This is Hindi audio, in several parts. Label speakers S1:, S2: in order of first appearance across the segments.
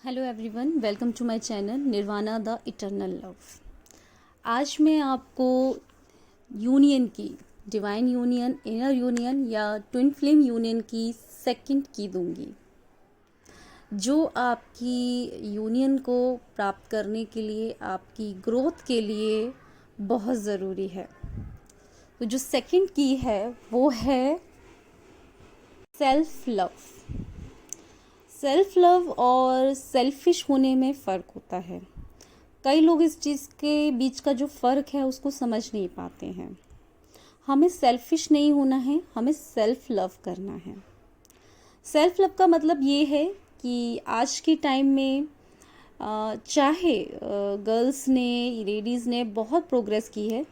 S1: Hello everyone, welcome to my channel Nirvana the eternal love. आज मैं आपको यूनियन की, डिवाइन यूनियन, इनर यूनियन या ट्विन फ्लेम यूनियन की सेकंड की दूंगी, जो आपकी यूनियन को प्राप्त करने के लिए, आपकी ग्रोथ के लिए बहुत ज़रूरी है। तो जो सेकंड की है वो है सेल्फ लव। सेल्फ लव और सेल्फिश होने में फ़र्क होता है। कई लोग इस चीज़ के बीच का जो फ़र्क है उसको समझ नहीं पाते हैं। हमें सेल्फिश नहीं होना है, हमें सेल्फ लव करना है। सेल्फ लव का मतलब ये है कि आज के टाइम में चाहे गर्ल्स ने, लेडीज़ ने बहुत प्रोग्रेस की है,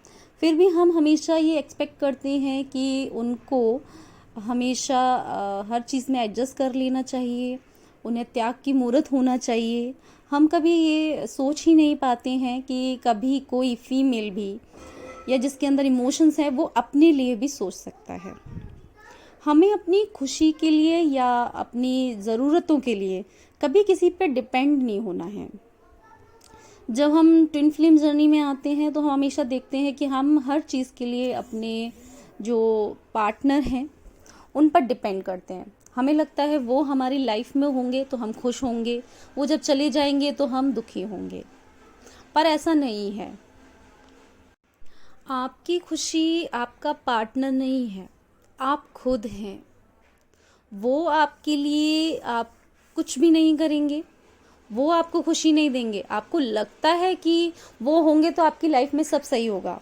S1: फिर भी हम हमेशा ये एक्सपेक्ट करते हैं कि उनको हमेशा हर चीज़ में एडजस्ट कर लेना चाहिए, उन्हें त्याग की मूर्त होना चाहिए। हम कभी ये सोच ही नहीं पाते हैं कि कभी कोई फीमेल भी, या जिसके अंदर इमोशंस हैं, वो अपने लिए भी सोच सकता है। हमें अपनी खुशी के लिए या अपनी ज़रूरतों के लिए कभी किसी पे डिपेंड नहीं होना है। जब हम ट्विन फ्लेम जर्नी में आते हैं तो हम हमेशा देखते हैं कि हम हर चीज़ के लिए अपने जो पार्टनर हैं उन पर डिपेंड करते हैं। हमें लगता है वो हमारी लाइफ में होंगे तो हम खुश होंगे, वो जब चले जाएंगे तो हम दुखी होंगे, पर ऐसा नहीं है। आपकी खुशी आपका पार्टनर नहीं है, आप खुद हैं। वो आपके लिए आप कुछ भी नहीं करेंगे, वो आपको खुशी नहीं देंगे। आपको लगता है कि वो होंगे तो आपकी लाइफ में सब सही होगा।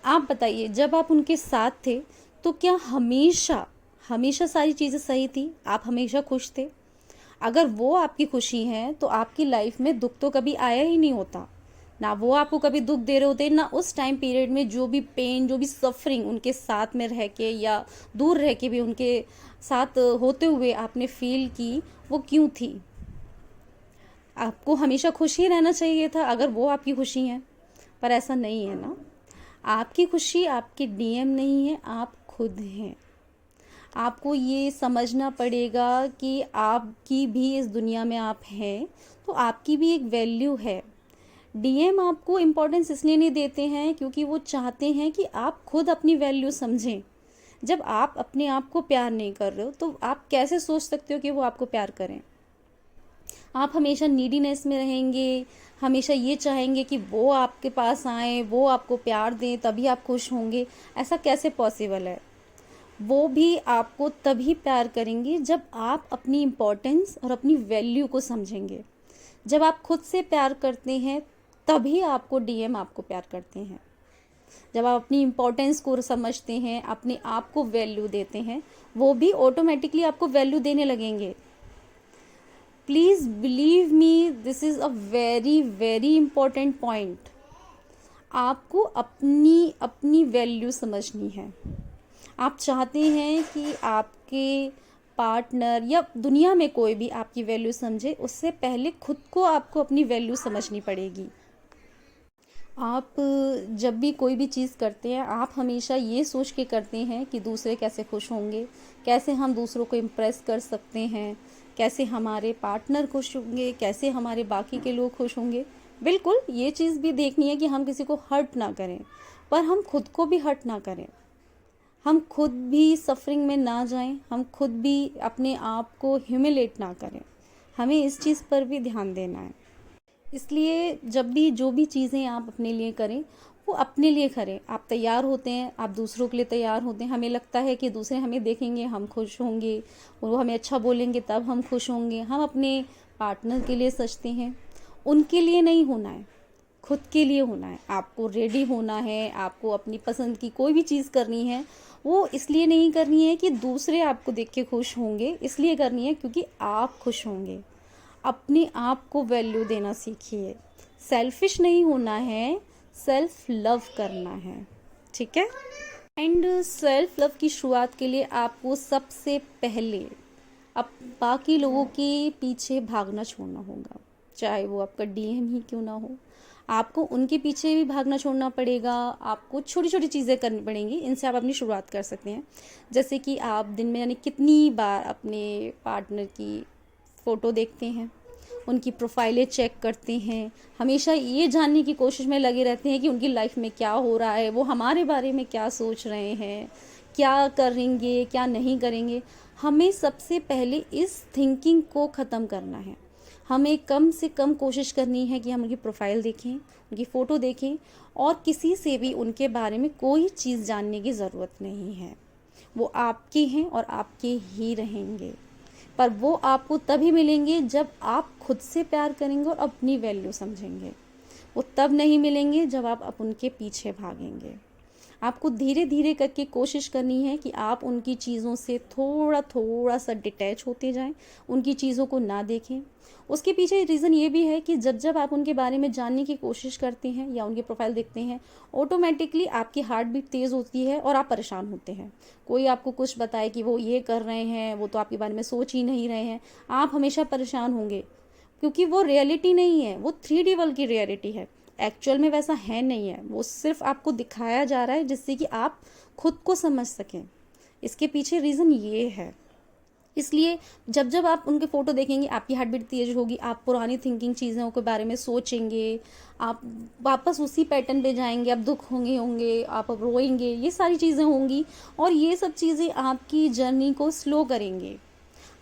S1: आप बताइए, जब आप उनके साथ थे तो क्या हमेशा हमेशा सारी चीज़ें सही थी? आप हमेशा खुश थे? अगर वो आपकी खुशी है तो आपकी लाइफ में दुख तो कभी आया ही नहीं होता। ना वो आपको कभी दुख दे रहे होते, ना उस टाइम पीरियड में जो भी पेन, जो भी सफरिंग उनके साथ में रह के या दूर रह के भी उनके साथ होते हुए आपने फील की, वो क्यों थी? आपको हमेशा खुश ही रहना चाहिए था अगर वो आपकी खुशी है, पर ऐसा नहीं है ना। आपकी खुशी आपके डीएम नहीं है, आप खुद हैं। आपको ये समझना पड़ेगा कि आपकी भी इस दुनिया में आप हैं, तो आपकी भी एक वैल्यू है। डीएम आपको इम्पोर्टेंस इसलिए नहीं देते हैं क्योंकि वो चाहते हैं कि आप खुद अपनी वैल्यू समझें। जब आप अपने आप को प्यार नहीं कर रहे हो तो आप कैसे सोच सकते हो कि वो आपको प्यार करें? आप हमेशा नीडीनेस में रहेंगे, हमेशा ये चाहेंगे कि वो आपके पास आएँ, वो आपको प्यार दें, तभी आप खुश होंगे। ऐसा कैसे पॉसिबल है? वो भी आपको तभी प्यार करेंगे जब आप अपनी इम्पोर्टेंस और अपनी वैल्यू को समझेंगे। जब आप खुद से प्यार करते हैं तभी आपको डीएम आपको प्यार करते हैं। जब आप अपनी इम्पोर्टेंस को समझते हैं, अपने आप को वैल्यू देते हैं, वो भी ऑटोमेटिकली आपको वैल्यू देने लगेंगे। Please believe me, this is a very very important point. आपको अपनी अपनी वैल्यू समझनी है। आप चाहते हैं कि आपके पार्टनर या दुनिया में कोई भी आपकी वैल्यू समझे, उससे पहले खुद को आपको अपनी वैल्यू समझनी पड़ेगी। आप जब भी कोई भी चीज़ करते हैं, आप हमेशा ये सोच के करते हैं कि दूसरे कैसे खुश होंगे, कैसे हम दूसरों को इम्प्रेस कर सकते हैं, कैसे हमारे पार्टनर खुश होंगे, कैसे हमारे बाकी के लोग खुश होंगे। बिल्कुल ये चीज़ भी देखनी है कि हम किसी को हर्ट ना करें, पर हम खुद को भी हर्ट ना करें। हम खुद भी सफरिंग में ना जाएं, हम खुद भी अपने आप को ह्यूमिलेट ना करें। हमें इस चीज़ पर भी ध्यान देना है। इसलिए जब भी जो भी चीज़ें आप अपने लिए करें, वो अपने लिए करें। आप तैयार होते हैं, आप दूसरों के लिए तैयार होते हैं। हमें लगता है कि दूसरे हमें देखेंगे हम खुश होंगे, वो हमें अच्छा बोलेंगे तब हम खुश होंगे। हम अपने पार्टनर के लिए सोचते हैं, उनके लिए नहीं होना है, खुद के लिए होना है। आपको रेडी होना है, आपको अपनी पसंद की कोई भी चीज़ करनी है, वो इसलिए नहीं करनी है कि दूसरे आपको देख के खुश होंगे, इसलिए करनी है क्योंकि आप खुश होंगे। अपने आप को वैल्यू देना सीखिए। सेल्फिश नहीं होना है, सेल्फ लव करना है, ठीक है। एंड सेल्फ लव की शुरुआत के लिए आपको सबसे पहले अब बाकी लोगों के पीछे भागना छोड़ना होगा, चाहे वो आपका डीएम ही क्यों ना हो। आपको उनके पीछे भी भागना छोड़ना पड़ेगा। आपको छोटी छोटी चीज़ें करनी पड़ेंगी, इनसे आप अपनी शुरुआत कर सकते हैं। जैसे कि आप दिन में यानी कितनी बार अपने पार्टनर की फ़ोटो देखते हैं, उनकी प्रोफाइलें चेक करते हैं, हमेशा ये जानने की कोशिश में लगे रहते हैं कि उनकी लाइफ में क्या हो रहा है, वो हमारे बारे में क्या सोच रहे हैं, क्या करेंगे क्या नहीं करेंगे। हमें सबसे पहले इस थिंकिंग को ख़त्म करना है। हमें कम से कम कोशिश करनी है कि हम उनकी प्रोफाइल देखें, उनकी फ़ोटो देखें, और किसी से भी उनके बारे में कोई चीज़ जानने की ज़रूरत नहीं है। वो आपके हैं और आपके ही रहेंगे, पर वो आपको तभी मिलेंगे जब आप खुद से प्यार करेंगे और अपनी वैल्यू समझेंगे। वो तब नहीं मिलेंगे जब आप उनके पीछे भागेंगे। आपको धीरे धीरे करके कोशिश करनी है कि आप उनकी चीज़ों से थोड़ा थोड़ा सा डिटैच होते जाएं, उनकी चीज़ों को ना देखें। उसके पीछे रीज़न ये भी है कि जब जब आप उनके बारे में जानने की कोशिश करते हैं या उनकी प्रोफाइल देखते हैं, ऑटोमेटिकली आपकी हार्ट बीट तेज़ होती है और आप परेशान होते हैं। कोई आपको कुछ बताए कि वो ये कर रहे हैं, वो तो आपके बारे में सोच ही नहीं रहे हैं, आप हमेशा परेशान होंगे, क्योंकि वो रियलिटी नहीं है, वो 3D वर्ल्ड की रियलिटी है। एक्चुअल में वैसा है नहीं है, वो सिर्फ आपको दिखाया जा रहा है जिससे कि आप खुद को समझ सकें। इसके पीछे रीज़न ये है। इसलिए जब जब आप उनके फ़ोटो देखेंगे, आपकी हार्ट बीट तेज होगी, आप पुरानी थिंकिंग चीज़ों के बारे में सोचेंगे, आप वापस उसी पैटर्न पे जाएंगे, आप दुख होंगे, आप अब रोएंगे, ये सारी चीज़ें होंगी, और ये सब चीज़ें आपकी जर्नी को स्लो करेंगे।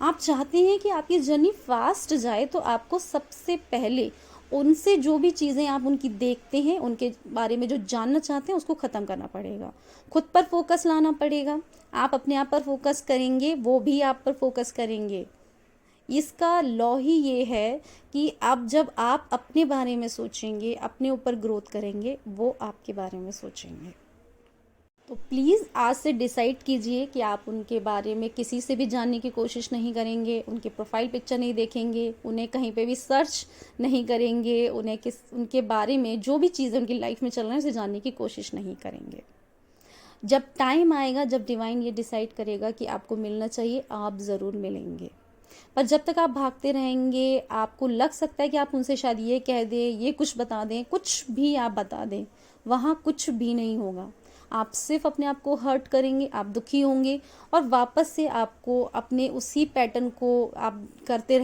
S1: आप चाहते हैं कि आपकी जर्नी फास्ट जाए, तो आपको सबसे पहले उनसे जो भी चीज़ें आप उनकी देखते हैं, उनके बारे में जो जानना चाहते हैं, उसको ख़त्म करना पड़ेगा। खुद पर फोकस लाना पड़ेगा। आप अपने आप पर फोकस करेंगे, वो भी आप पर फोकस करेंगे। इसका लॉ ही ये है कि जब आप अपने बारे में सोचेंगे, अपने ऊपर ग्रोथ करेंगे, वो आपके बारे में सोचेंगे। तो प्लीज़ आज से डिसाइड कीजिए कि आप उनके बारे में किसी से भी जानने की कोशिश नहीं करेंगे, उनके प्रोफाइल पिक्चर नहीं देखेंगे, उन्हें कहीं पे भी सर्च नहीं करेंगे, उनके बारे में जो भी चीज़ें उनकी लाइफ में चल रही हैं उसे जानने की कोशिश नहीं करेंगे। जब टाइम आएगा, जब डिवाइन ये डिसाइड करेगा कि आपको मिलना चाहिए, आप ज़रूर मिलेंगे। पर जब तक आप भागते रहेंगे, आपको लग सकता है कि आप उनसे शायद ये कह दें, ये कुछ बता दें, कुछ भी आप बता दें, वहाँ कुछ भी नहीं होगा। आप सिर्फ अपने आप को हर्ट करेंगे, आप दुखी होंगे, और वापस से आपको अपने उसी पैटर्न को आप करते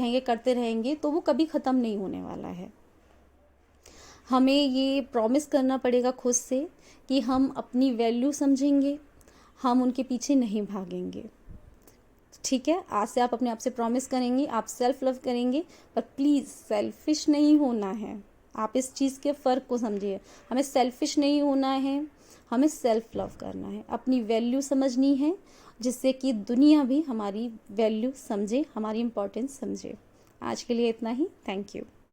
S1: रहेंगे, तो वो कभी ख़त्म नहीं होने वाला है। हमें ये प्रॉमिस करना पड़ेगा खुद से कि हम अपनी वैल्यू समझेंगे, हम उनके पीछे नहीं भागेंगे। ठीक है, आज से आप अपने आप से प्रॉमिस करेंगे, आप सेल्फ लव करेंगे, पर प्लीज़ सेल्फिश नहीं होना है। आप इस चीज़ के फ़र्क को समझिए। हमें सेल्फिश नहीं होना है, हमें सेल्फ लव करना है, अपनी वैल्यू समझनी है, जिससे कि दुनिया भी हमारी वैल्यू समझे, हमारी इम्पोर्टेंस समझे। आज के लिए इतना ही। Thank you.